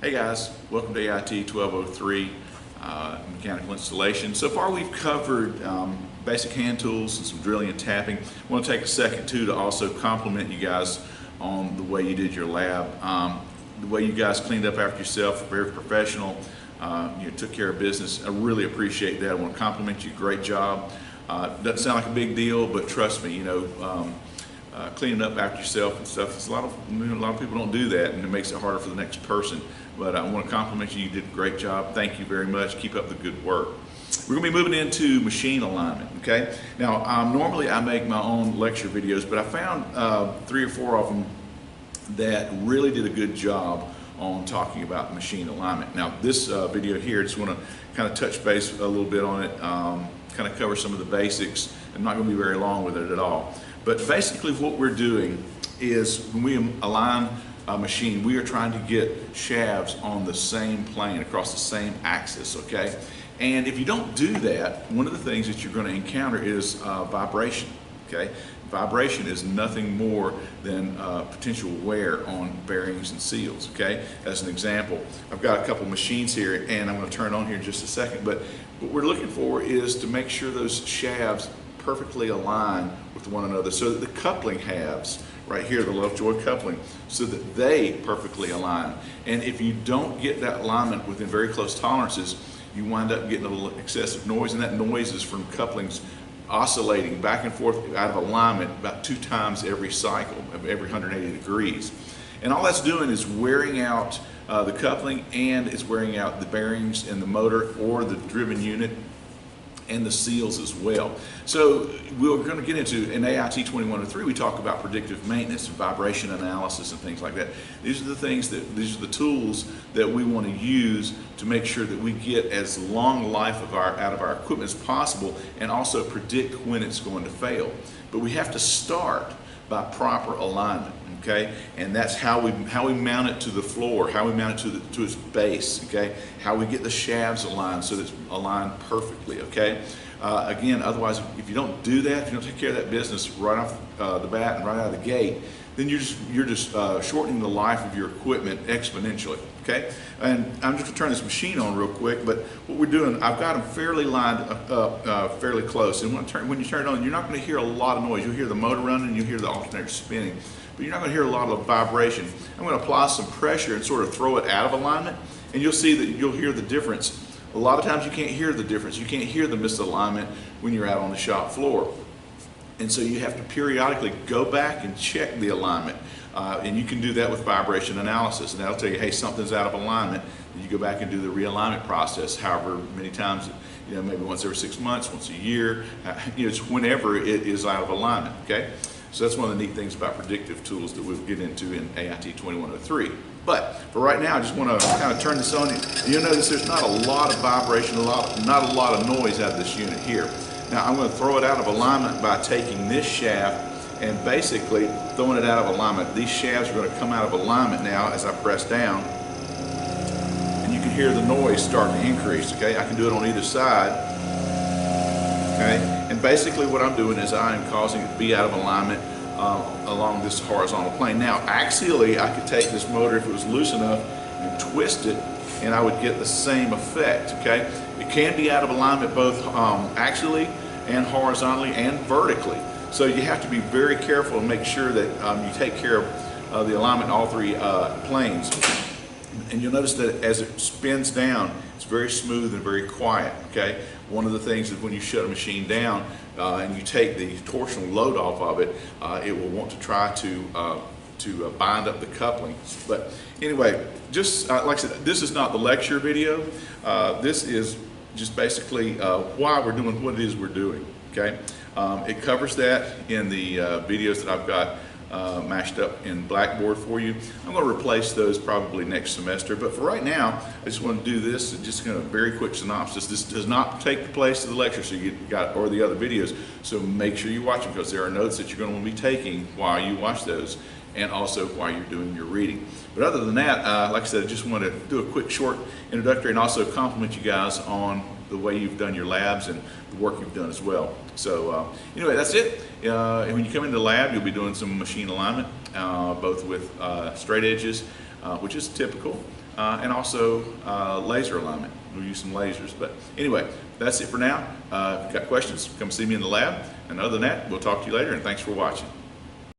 Hey guys, welcome to AIT 1203 Mechanical Installation. So far we've covered basic hand tools and some drilling and tapping. I want to take a second too to also compliment you guys on the way you did your lab. The way you guys cleaned up after yourself, very professional. You took care of business. I really appreciate that. I want to compliment you. Great job. Doesn't sound like a big deal, but trust me, cleaning up after yourself and stuff. A lot of people don't do that, and it makes it harder for the next person. But I want to compliment you. You did a great job. Thank you very much. Keep up the good work. We're going to be moving into machine alignment. Okay. Now, normally I make my own lecture videos, but I found 3 or 4 of them that really did a good job on talking about machine alignment. Now, this video here, I just want to kind of touch base a little bit on it, kind of cover some of the basics. I'm not going to be very long with it at all. But basically what we're doing is when we align a machine, we are trying to get shafts on the same plane, across the same axis, okay? And if you don't do that, one of the things that you're going to encounter is vibration, okay? Vibration is nothing more than potential wear on bearings and seals, okay? As an example, I've got a couple machines here, and I'm going to turn on here in just a second, but what we're looking for is to make sure those shafts perfectly align with one another, so that the coupling halves right here, the Lovejoy coupling, so that they perfectly align. And if you don't get that alignment within very close tolerances, you wind up getting a little excessive noise, and that noise is from couplings oscillating back and forth out of alignment about 2 times every cycle, every 180 degrees. And all that's doing is wearing out the coupling, and it's wearing out the bearings and the motor or the driven unit and the seals as well. So we're going to get into, in AIT 2103, we talk about predictive maintenance and vibration analysis and things like that. These are the things these are the tools that we want to use to make sure that we get as long life out of our equipment as possible, and also predict when it's going to fail. But we have to start by proper alignment, okay? And that's how we mount it to the floor, how we mount it to its base, okay? How we get the shafts aligned so that it's aligned perfectly, okay? Again, otherwise, if you don't do that, if you don't take care of that business right off the bat and right out of the gate, then you're just shortening the life of your equipment exponentially, okay? And I'm just gonna turn this machine on real quick, but what we're doing, I've got them fairly lined up, fairly close. And when you turn it on, you're not gonna hear a lot of noise. You'll hear the motor running, you'll hear the alternator spinning, but you're not gonna hear a lot of vibration. I'm gonna apply some pressure and sort of throw it out of alignment, and you'll see that you'll hear the difference. A lot of times you can't hear the difference. You can't hear the misalignment when you're out on the shop floor. And so you have to periodically go back and check the alignment. And you can do that with vibration analysis. And that'll tell you, hey, something's out of alignment. And you go back and do the realignment process, however many times, maybe once every 6 months, once a year. It's whenever it is out of alignment, okay? So that's one of the neat things about predictive tools that we'll get into in AIT 2103. But for right now, I just want to kind of turn this on. You'll notice there's not a lot of vibration, not a lot of noise out of this unit here. Now I'm going to throw it out of alignment by taking this shaft and basically throwing it out of alignment. These shafts are going to come out of alignment now as I press down, and you can hear the noise start to increase, okay? I can do it on either side, okay? And basically what I'm doing is I am causing it to be out of alignment along this horizontal plane. Now axially, I could take this motor, if it was loose enough, and twist it, and I would get the same effect, okay? It can be out of alignment both axially and horizontally and vertically. So you have to be very careful and make sure that you take care of the alignment in all 3 planes. And you'll notice that as it spins down, it's very smooth and very quiet, okay? One of the things is when you shut a machine down and you take the torsional load off of it, it will want to try to bind up the coupling. But anyway, just like I said, this is not the lecture video. This is just basically why we're doing what it is we're doing, okay? It covers that in the videos that I've got mashed up in Blackboard for you. I'm going to replace those probably next semester, but for right now, I just want to do this, just kind of a very quick synopsis. This does not take the place of the lecture, so you got or the other videos. So make sure you watch them, because there are notes that you're going to want to be taking while you watch those, and also while you're doing your reading. But other than that, like I said, I just want to do a quick short introductory and also compliment you guys on the way you've done your labs and the work you've done as well. So anyway, that's it. And when you come into the lab, you'll be doing some machine alignment, both with straight edges, which is typical, and also laser alignment. We'll use some lasers. But anyway, that's it for now. If you've got questions, come see me in the lab. And other than that, we'll talk to you later, and thanks for watching.